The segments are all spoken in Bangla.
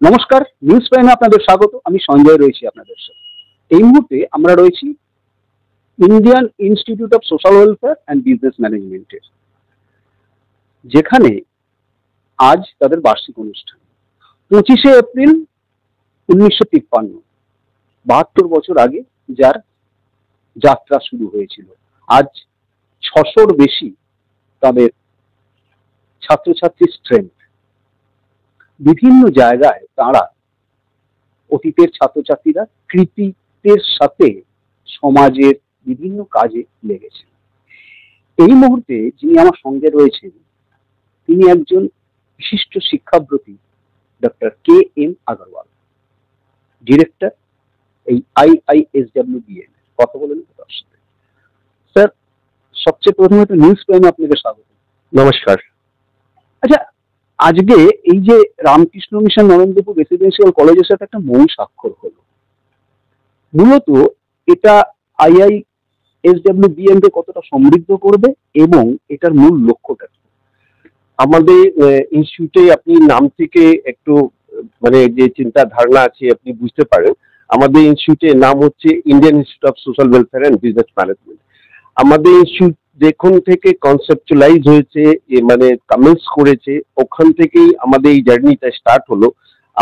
নমস্কার, নিউজ প্রাইমে আপনাদের স্বাগত। আমি সঞ্জয় রয়েছি আপনাদের সাথে। এই মুহূর্তে আমরা রয়েছি Indian institute of social welfare and business ম্যানেজমেন্টের, যেখানে আজ তাদের বার্ষিক অনুষ্ঠান। 25শে এপ্রিল 1953, 72 বছর আগে যার যাত্রা শুরু হয়েছিল। আজ 600-র বেশি তাদের ছাত্রছাত্রীর স্ট্রেংথ। বিভিন্ন জায়গায় তারা অতীতের ছাত্রছাত্রীরা কৃতিত্বের সাথে সমাজের বিভিন্ন কাজে লেগেছে। এই মুহূর্তে যিনি আমার সঙ্গে রয়েছেন তিনি একজন বিশিষ্ট শিক্ষাব্রতী ডক্টর KM আগরওয়াল, ডিরেক্টর এই IISWBN। কথা বলেন তার সাথে। স্যার, সবচেয়ে প্রথমে তো নিউজ প্রাইমে আপনাকে স্বাগত। নমস্কার। আচ্ছা, আজকে এই যে রামকৃষ্ণ মিশন নরেন্দ্রপুর রেসিডেন্সিয়াল কলেজের সাথে একটা মৌন স্বাক্ষর হলো, মূলত এটা IISWBN কে কতটা সমৃদ্ধ করবে এবং এটার মূল লক্ষ্যটা কি? আমাদের ইনস্টিটিউটে আপনি নাম থেকে একটু মানে যে চিন্তা ধারণা আছে আপনি বুঝতে পারেন। আমাদের ইনস্টিটিউটের নাম হচ্ছে Indian institute of social welfare and business management. আমাদের ইনস্টিটিউট যখন থেকে কনসেপচুয়ালাইজ হয়েছে, মানে কমেন্স করেছে, ওখান থেকেই আমাদের এই জার্নিটা স্টার্ট হলো।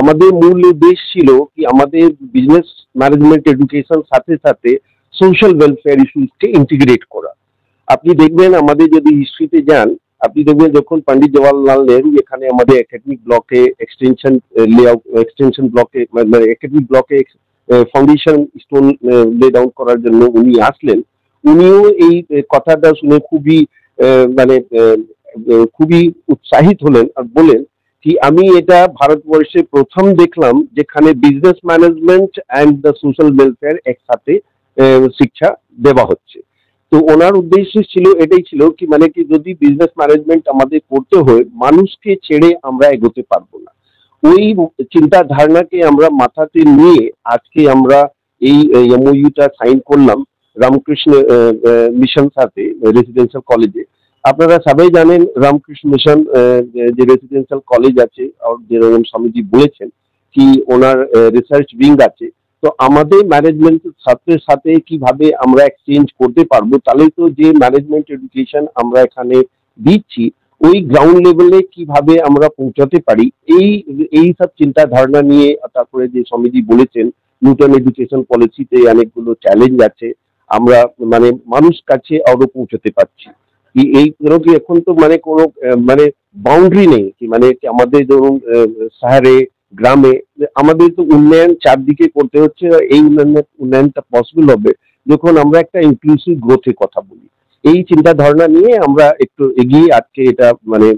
আমাদের মূল উদ্দেশ্য ছিল কি আমাদের বিজনেস ম্যানেজমেন্ট এডুকেশন সাথে সাথে সোশ্যাল ওয়েলফেয়ার ইস্যুসকে ইন্টিগ্রেট করা। আপনি দেখবেন আমাদের যদি হিস্ট্রিতে যান, আপনি দেখবেন যখন পন্ডিত জওয়াহরলাল নেহরু এখানে আমাদের একাডেমিক ব্লকে এক্সটেনশন এক্সটেনশন ব্লকে মানে একাডেমিক ব্লকে ফাউন্ডেশন স্টোন লে ডাউন করার জন্য উনি আসলেন, উনিও এই কথাটা শুনে খুবই উৎসাহিত হলেন আর বলেন কি আমি এটা ভারতবর্ষে প্রথম দেখলাম যেখানে business management and the social welfare একসাথে শিক্ষা দেওয়া হচ্ছে। তো ওনার উদ্দেশ্য ছিল এটাই ছিল কি মানে কি যদি বিজনেস ম্যানেজমেন্ট আমাদের করতে হয় মানুষকে ছেড়ে আমরা এগোতে পারবো না। ওই চিন্তা ধারণাকে আমরা মাথাতে নিয়ে আজকে আমরা এই MOUটা সাইন করলাম রামকৃষ্ণ মিশন সাথে রেসিডেন্সিয়াল কলেজে। আপনারা সবাই জানেন রামকৃষ্ণ মিশন যে রেসিডেন্সিয়াল কলেজ আছে, আর যেরকম স্বামীজি বলেছেন কি ওনার রিসার্চ উইং আছে। তো আমাদের ম্যানেজমেন্টের সাথে সাথে কিভাবে আমরা এক্সচেঞ্জ করতে পারবো, তাহলে তো যে ম্যানেজমেন্ট এডুকেশন আমরা এখানে দিচ্ছি ওই গ্রাউন্ড লেভেলে কিভাবে আমরা পৌঁছাতে পারি, এই সব চিন্তা ধারণা নিয়ে। তারপরে যে স্বামীজি বলেছেন নিউটন এডুকেশন পলিসিতে অনেকগুলো চ্যালেঞ্জ আছে, আমরা মানে মানুষ কাছে আরো পৌঁছাতে পারছি এই কি এখন তো মানে কোনো মানে বাউন্ডারি নেই কি মানে আমাদের ধরুন শহরে গ্রামে আমাদের তো উন্নয়ন চারদিকে করতে হচ্ছে। এই উন্নয়নটা পসিবল হবে যখন আমরা একটা ইনক্লুসিভ গ্রোথের কথা বলি। এই চিন্তা ধারণা নিয়ে আমরা একটু এগিয়ে আজকে এটা মানে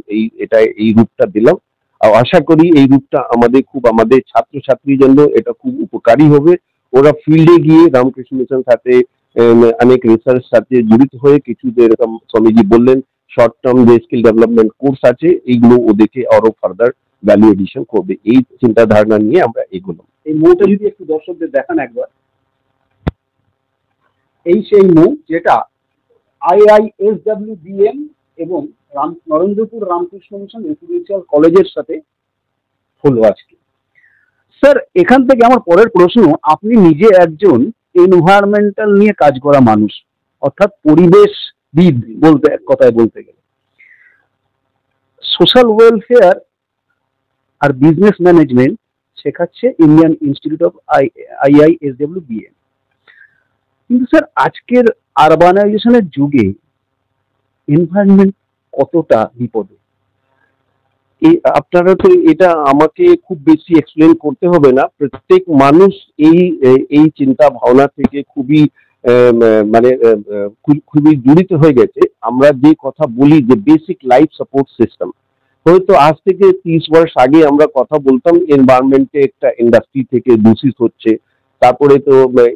এই রূপটা দিলাম। আর আশা করি এই রূপটা আমাদের ছাত্রছাত্রীর জন্য এটা খুব উপকারী হবে। ওরা ফিল্ডে গিয়ে রামকৃষ্ণ মিশন সাথে অনেক রিসার্চ সাথে জড়িত হয়ে কিছু যেরকম স্বামীজি বললেন শর্ট টার্ম যে স্কিল ডেভেলপমেন্ট কোর্স আছে এইগুলো ওদেরকে আরো ফার্দার ভ্যালু এডিশন করবে। এই চিন্তা ধারণা নিয়ে আমরা এগোলাম। এই মৌটা যদি একটু দর্শকদের দেখান একবার। এই সেই মৌ যেটা IISWBN এবং নরেন্দ্রপুর রামকৃষ্ণ মিশন রেসিডেন্সিয়াল কলেজের সাথে হলো আজকে। স্যার, এখান থেকে আমার পরের প্রশ্ন, আপনি নিজে একজন এনভায়রনমেন্টাল নিয়ে কাজ করা মানুষ, অর্থাৎ পরিবেশবিদ বলতে এক কথায় বলতে গেলে। সোশ্যাল ওয়েলফেয়ার আর বিজনেস ম্যানেজমেন্ট শেখাচ্ছে ইন্ডিয়ান ইনস্টিটিউট অফ IISWBN। কিন্তু স্যার, আজকের আরবানাইজেশনের যুগে এনভায়রনমেন্ট কতটা বিপদে? আপনারা তো এটা আমাকে খুব বেশি এক্সপ্লেন করতে হবে না, প্রত্যেক মানুষ এই চিন্তা ভাবনা থেকে খুবই জড়িত হয়ে গেছে। আমরা যে কথা বলি যে বেসিক লাইফ সাপোর্ট সিস্টেম, হয়তো আজ থেকে 30 বছর আগে আমরা কথা বলতাম এনভায়রনমেন্টে একটা ইন্ডাস্ট্রি থেকে দূষিত হচ্ছে, তারপরে তো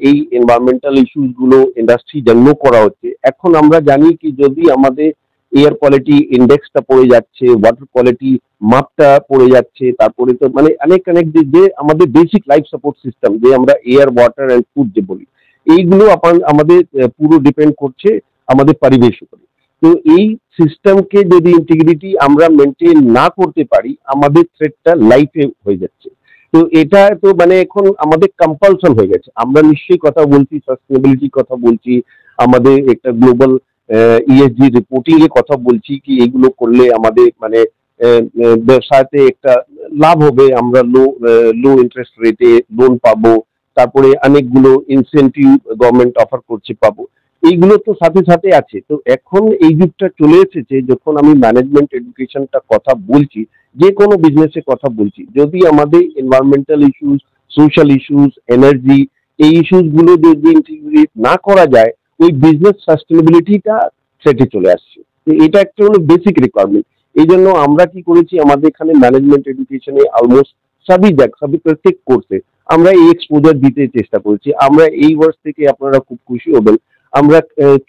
এই এনভায়রনমেন্টাল ইস্যুস গুলো ইন্ডাস্ট্রি জন্য করা হচ্ছে। এখন আমরা জানি কি যদি আমাদের এয়ার কোয়ালিটি ইন্ডেক্সটা পড়ে যাচ্ছে, ওয়াটার কোয়ালিটি মাপটা পড়ে যাচ্ছে, তারপরে তো মানে অনেক যে আমাদের বেসিক লাইফ সাপোর্ট সিস্টেম যে আমরা এয়ার ওয়াটার অ্যান্ড ফুড যে বলি, এইগুলো আমাদের পুরো ডিপেন্ড করছে আমাদের পরিবেশ উপরে। তো এই সিস্টেমকে যদি ইন্টিগ্রিটি আমরা মেনটেন না করতে পারি আমাদের থ্রেটটা লাইফে হয়ে যাচ্ছে। তো এটা তো মানে এখন আমাদের কম্পালশন হয়ে গেছে। আমরা নিশ্চয়ই কথা বলছি, সাস্টেনেবিলিটির কথা বলছি, আমাদের একটা গ্লোবাল ইএসজি রিপোর্টিং এর কথা বলছি, কি এগুলো করলে আমাদের মানে ব্যবসাতে একটা লাভ হবে, আমরা লো ইন্টারেস্ট রেটে লোন পাবো, তারপরে অনেকগুলো ইনসেন্টিভ গভর্নমেন্ট অফার করছে পাবো, এইগুলো তো সাথে সাথে আছে। তো এখন এই যুগটা চলে এসেছে যখন আমি ম্যানেজমেন্ট এডুকেশনটা কথা বলছি, যে কোনো বিজনেসের কথা বলছি, যদি আমাদের environmental issues, social issues, energy, এই ইস্যুস গুলো যদি ইন্টিগ্রেট না করা যায়, ওই বিজনেস সাস্টেনেবিলিটিটা সেটে চলে আসছে। তো এটা একটা হলো বেসিক রিকোয়ারমেন্ট। এই জন্য আমরা কি করেছি, আমাদের এখানে ম্যানেজমেন্ট এডুকেশনে অলমোস্ট সবই প্রত্যেক কোর্সে আমরা এই এক্সপোজার দিতে চেষ্টা করেছি। আমরা এই বর্ষ থেকে আপনারা খুব খুশি হবেন, আমরা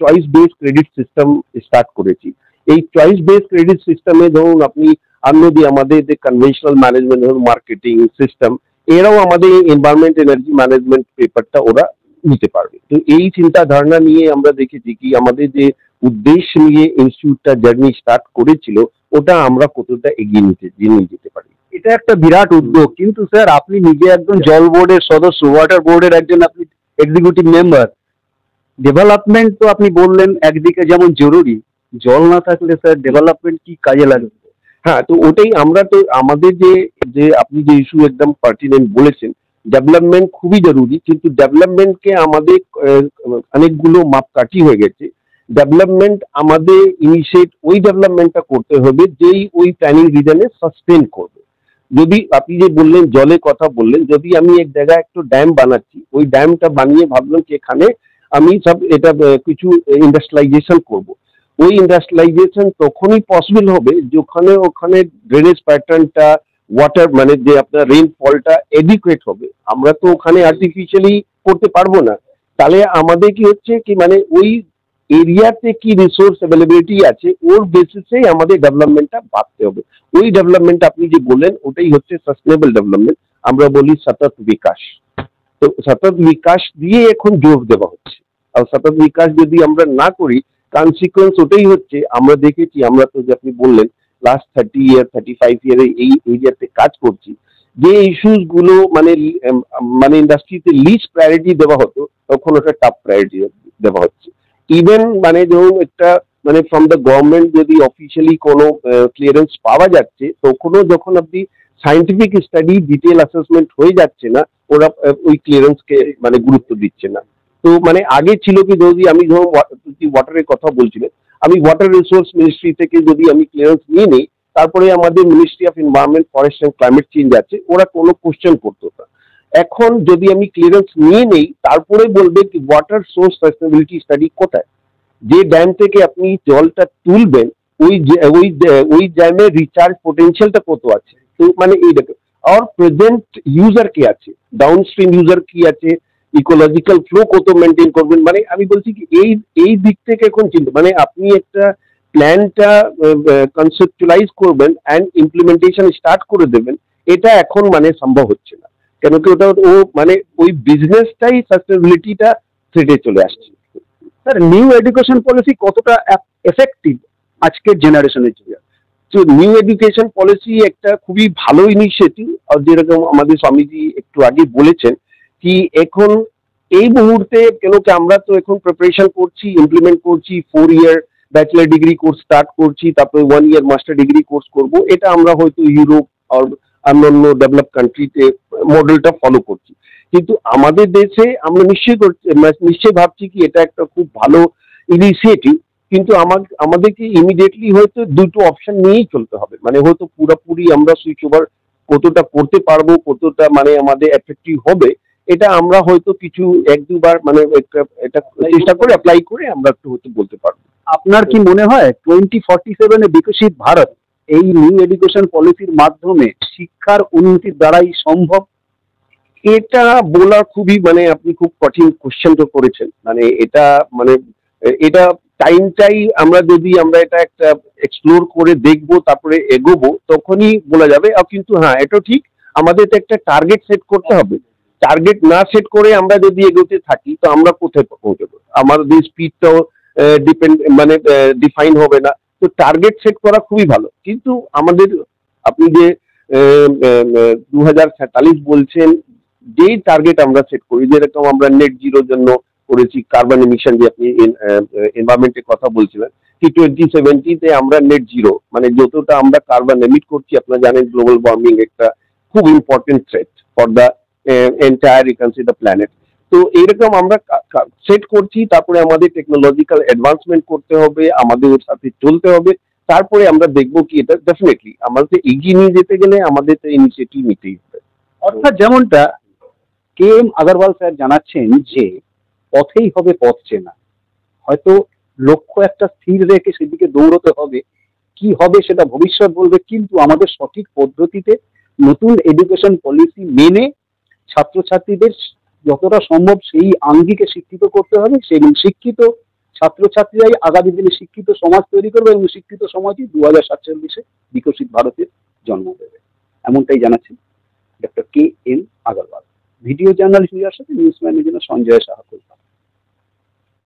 choice based credit system start করেছি। এই চয়েস বেসড ক্রেডিট সিস্টেমে ধরুন আপনি অন্যদি আমাদের যে কনভেনশনাল ম্যানেজমেন্ট ধরুন মার্কেটিং সিস্টেম, এরাও আমাদের এনভায়রনমেন্ট এনার্জি ম্যানেজমেন্ট পেপারটা ওরা নিতে পারবে। তো এই চিন্তা ধারণা নিয়ে আমরা দেখেছি কি আমাদের যে উদ্দেশ্য নিয়ে ইনস্টিটিউটটা জার্নি স্টার্ট করেছিল, ওটা আমরা কতটা এগিয়ে নিয়ে যেতে পারি। এটা একটা বিরাট উদ্যোগ, কিন্তু স্যার আপনি নিজে একজন জল বোর্ডের সদস্য, ওয়াটার বোর্ডের একজন আপনি এক্সিকিউটিভ মেম্বার। ডেভেলপমেন্ট তো আপনি বললেন একদিকে যেমন জরুরি, জল না থাকলে স্যার ডেভেলপমেন্ট কি কাজে লাগবে? হ্যাঁ, তো ওটাই আমরা তো আমাদের যে যে আপনি যে ইস্যু একদম পার্টিনেন্ট বলেছেন, ডেভেলপমেন্ট খুবই জরুরি, কিন্তু ডেভেলপমেন্টকে আমাদের অনেকগুলো মাপকাঠি হয়ে গেছে। ডেভেলপমেন্ট আমাদের ইনিশিয়েট ওই ডেভেলপমেন্টটা করতে হবে যেই ওই প্ল্যানিং রিজনে সাস্টেন করবে। যদি আপনি যে বললেন জলের কথা বললেন, যদি আমি এক জায়গায় একটু ড্যাম বানাচ্ছি, ওই ড্যামটা বানিয়ে ভাবলাম কি এখানে আমি সব এটা কিছু ইন্ডাস্ট্রিয়ালাইজেশন করব, ওই ইন্ডাস্ট্রিয়ালাইজেশন তখনই পসিবল হবে যখন ওখানে ড্রেনেজ প্যাটার্নটা, ওয়াটার মানে যে আপনার রেইনফলটা এডিকুয়েট হবে। আমরা তো ওখানে আর্টিফিশিয়ালি করতে পারবো না। তাহলে আমাদের কি হচ্ছে কি মানে ওই এরিয়াতে কি রিসোর্স অ্যাভেলেবিলিটি আছে ওর বেসিসেই আমাদের ডেভেলপমেন্টটা ভাবতে হবে। ওই ডেভেলপমেন্ট আপনি যে বললেন ওটাই হচ্ছে সাস্টেনেবল ডেভেলপমেন্ট, আমরা বলি সতত বিকাশ। তো সতত বিকাশ দিয়ে এখন জোর দেওয়া হচ্ছে। আর সতত বিকাশ যদি আমরা না করি, কনসিকুয়েন্স ওটাই হচ্ছে, আমরা দেখেছি, আমরা তো যে আপনি বললেন লাস্ট 30 ইয়ার 35 ইয়ারে এই এরিয়াতে কাজ করছি, যে ইস্যুস গুলো মানে মানে ইন্ডাস্ট্রিতে লিস্ট প্রায়োরিটি দেওয়া হতো, তখন ওটা টপ প্রায়োরিটি দেওয়া হচ্ছে। ইভেন মানে ধরুন একটা মানে ফ্রম দ্য গভর্নমেন্ট যদি অফিসিয়ালি কোনো ক্লিয়ারেন্স পাওয়া যাচ্ছে, তখনও যখন আপনি সায়েন্টিফিক স্টাডি ডিটেল অ্যাসেসমেন্ট হয়ে যাচ্ছে না, ওরা ওই ক্লিয়ারেন্সকে মানে গুরুত্ব দিচ্ছে না। তো মানে আগে ছিল কি, যদি আমি ধরুন ওয়াটারের কথা বলছিলেন, আমি ওয়াটার রিসোর্স মিনিস্ট্রি থেকে যদি আমি ক্লিয়ারেন্স নিয়ে নিই, তারপরে আমাদের ministry of environment, forest and climate change আছে, ওরা কোনো কোশ্চেন করতো না। এখন যদি আমি ক্লিয়ারেন্স নিয়ে নেই, তারপরে বলবে কি ওয়াটার সোর্স সাস্টেনেবিলিটি স্টাডি কোথায়, যে ড্যাম থেকে আপনি জলটা তুলবেন ওই ড্যামের রিচার্জ পোটেনশিয়ালটা কত আছে। তো মানে এই দেখো, আর প্রেজেন্ট ইউজার কি আছে, ডাউনস্ট্রিম ইউজার কি আছে, ইকোলজিক্যাল ফ্লো কত মেনটেন করবেন, মানে আমি বলছি কি এই দিক থেকে এখন চিন্তা, মানে আপনি একটা প্ল্যানটা কনসেপচুয়ালাইজ করবেন অ্যান্ড ইমপ্লিমেন্টেশন স্টার্ট করে দেবেন, এটা এখন মানে সম্ভব হচ্ছে না। কেন কি ওটা ও মানে ওই বিজনেসটাই সাস্টেনেবিলিটিটা থ্রেটে চলে আসছে। স্যার নিউ এডুকেশন পলিসি কতটা এফেক্টিভ আজকের জেনারেশনের জন্য? তো নিউ এডুকেশন পলিসি একটা খুবই ভালো ইনিশিয়েটিভ, আর যেরকম আমাদের স্বামীজি একটু আগে বলেছেন কি এখন এই মুহূর্তে কেন কি আমরা তো এখন প্রিপারেশন করছি, ইমপ্লিমেন্ট করছি, 4 ইয়ার ব্যাচেলার ডিগ্রি কোর্স স্টার্ট করছি, তারপরে 1 ইয়ার মাস্টার ডিগ্রি কোর্স করব। এটা আমরা হয়তো ইউরোপ আর অন্যান্য ডেভেলপ কান্ট্রিতে মডেলটা ফলো করছি, কিন্তু আমাদের দেশে আমরা নিশ্চয়ই ভাবছি কি এটা একটা খুব ভালো ইনিশিয়েটিভ, কিন্তু আমাদেরকে ইমিডিয়েটলি হয়তো দুটো অপশন নিয়েই চলতে হবে। মানে হয়তো পুরোপুরি আমরা সুইচ ওভার কতটা করতে পারবো, কতটা মানে আমাদের এফেক্টিভ হবে, এটা আমরা হয়তো কিছু 1-2 বার মানে এটা চেষ্টা করে অ্যাপ্লাই করে আমরা একটু হয়তো বলতে পারবো। আপনার কি মনে হয় 2047-এ বিকশিত ভারত এই নিউ এডুকেশন পলিসির মাধ্যমে শিক্ষার উন্নতির দ্বারাই সম্ভব? এটা বলা খুবই মানে আপনি খুব কঠিন কোশ্চেন তো করেছেন। মানে এটা টাইমটাই আমরা যদি আমরা এটা একটা এক্সপ্লোর করে দেখবো, তারপরে এগোবো, তখনই বলা যাবে। কিন্তু হ্যাঁ, এটা ঠিক, আমাদের তো একটা টার্গেট সেট করতে হবে। টার্গেট না সেট করে আমরা যদি এগোতে থাকি, তো আমরা কোথায় পৌঁছবো? আমাদের স্পিডটাও মানে ডিফাইন হবে না। তো টার্গেট সেট করা খুবই ভালো, কিন্তু আমাদের আপনি যে 2047 বলছেন, যেই টার্গেট আমরা সেট করি, যেরকম আমরা নেট জিরোর জন্য করেছি কার্বন এমিশন, যে আপনি এনভায়রনমেন্টের কথা বলছিলেন, কি 2070-তে আমরা নেট জিরো, মানে যতটা আমরা কার্বন এমিট করছি, আপনারা জানেন গ্লোবাল ওয়ার্মিং একটা খুব important threat for the entire you can see the planet. তো এইরকম আমরা সেট করছি, তারপরে আমাদের টেকনোলজিক্যাল অ্যাডভান্সমেন্ট করতে হবে, আমাদের ওর সাথে চলতে হবে, তারপরে আমরা দেখবো কি এটা ডেফিনেটলি আমাদের এগিয়ে নিয়ে যেতে গেলে আমাদের ইনিশিয়েটিভ নিতেই হবে। অর্থাৎ যেমনটা কে এম আগরওয়াল স্যার জানাচ্ছেন যে পথেই হবে পথ চেনা, হয়তো লক্ষ্য একটা স্থির রেখে সেদিকে দৌড়তে হবে, কি হবে সেটা ভবিষ্যৎ বলবে, কিন্তু আমাদের সঠিক পদ্ধতিতে নতুন এডুকেশন পলিসি মেনে ছাত্রছাত্রীদের যতটা সম্ভব সেই আঙ্গিকে শিক্ষিত করতে হবে, সেই শিক্ষিত ছাত্রছাত্রীরাই আগামী দিনে শিক্ষিত সমাজ তৈরি করবে এবং শিক্ষিত সমাজই 2047-এ বিকশিত ভারতের জন্ম দেবে, এমনটাই জানাচ্ছেন doctor K M Agarwal. Video journalist সাথে নিউজ ম্যানেজার সঞ্জয় সাহা।